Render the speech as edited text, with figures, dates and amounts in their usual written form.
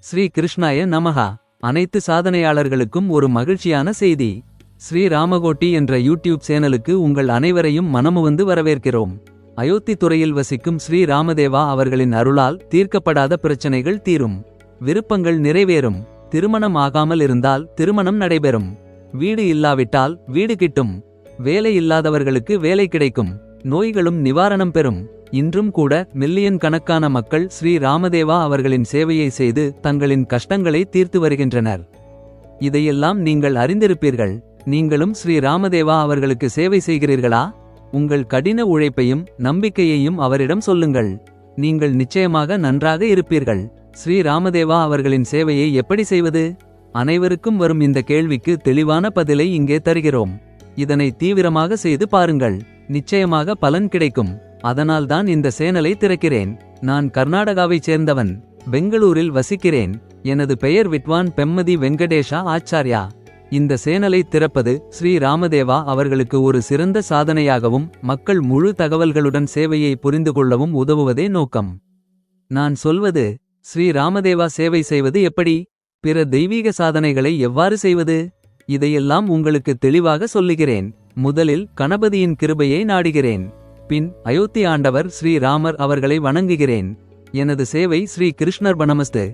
ஸ்ரீ கிருஷ்ணாய நமஹா. அனைத்து சாதனையாளர்களுக்கும் ஒரு மகிழ்ச்சியான செய்தி. ஸ்ரீ ராமகோட்டி என்ற யூடியூப் சேனலுக்கு உங்கள் அனைவரையும் மனமுவந்து வரவேற்கிறோம். அயோத்தி துறையில் வசிக்கும் ஸ்ரீ ராமதேவா அவர்களின் அருளால் தீர்க்கப்படாத பிரச்சனைகள் தீரும். விருப்பங்கள் நிறைவேறும். திருமணம் ஆகாமல் இருந்தால் திருமணம் நடைபெறும். வீடு இல்லாவிட்டால் வீடு கிட்டும். வேலை இல்லாதவர்களுக்கு வேலை கிடைக்கும். நோய்களும் நிவாரணம் பெறும். இன்றும் கூட மில்லியன் கணக்கான மக்கள் ஸ்ரீ ராமதேவா அவர்களின் சேவையை செய்து தங்களின் கஷ்டங்களை தீர்த்து வருகின்றனர். இதையெல்லாம் நீங்கள் அறிந்திருப்பீர்கள். நீங்களும் ஸ்ரீ ராமதேவா அவர்களுக்கு சேவை செய்கிறீர்களா? உங்கள் கடின உழைப்பையும் நம்பிக்கையையும் அவரிடம் சொல்லுங்கள். நீங்கள் நிச்சயமாக நன்றாக இருப்பீர்கள். ஸ்ரீ ராமதேவா அவர்களின் சேவையை எப்படி செய்வது? அனைவருக்கும் வரும் இந்த கேள்விக்கு தெளிவான பதிலை இங்கே தருகிறோம். இதனை தீவிரமாக செய்து பாருங்கள். நிச்சயமாக பலன் கிடைக்கும். அதனால்தான் இந்த சேனலை திறக்கிறேன். நான் கர்நாடகாவைச் சேர்ந்தவன். பெங்களூரில் வசிக்கிறேன். எனது பெயர் வித்வான் பெம்மதி வெங்கடேஷா ஆச்சார்யா. இந்த சேனலை திறப்பது ஸ்ரீ ராமதேவா அவர்களுக்கு ஒரு சிறந்த சாதனையாகவும் மக்கள் முழு தகவல்களுடன் சேவையை புரிந்து கொள்ளவும் உதவுவதே நோக்கம். நான் சொல்வது, ஸ்ரீ ராமதேவா சேவை செய்வது எப்படி? பிற தெய்வீக சாதனைகளை எவ்வாறு செய்வது? இதையெல்லாம் உங்களுக்கு தெளிவாக சொல்லுகிறேன். முதலில் கணபதியின் கிருபையை நாடுகிறேன். பின் அயோத்தி ஆண்டவர் ஸ்ரீ ராமர் அவர்களை வணங்குகிறேன். எனது சேவை ஸ்ரீ கிருஷ்ணர் பணமஸ்து.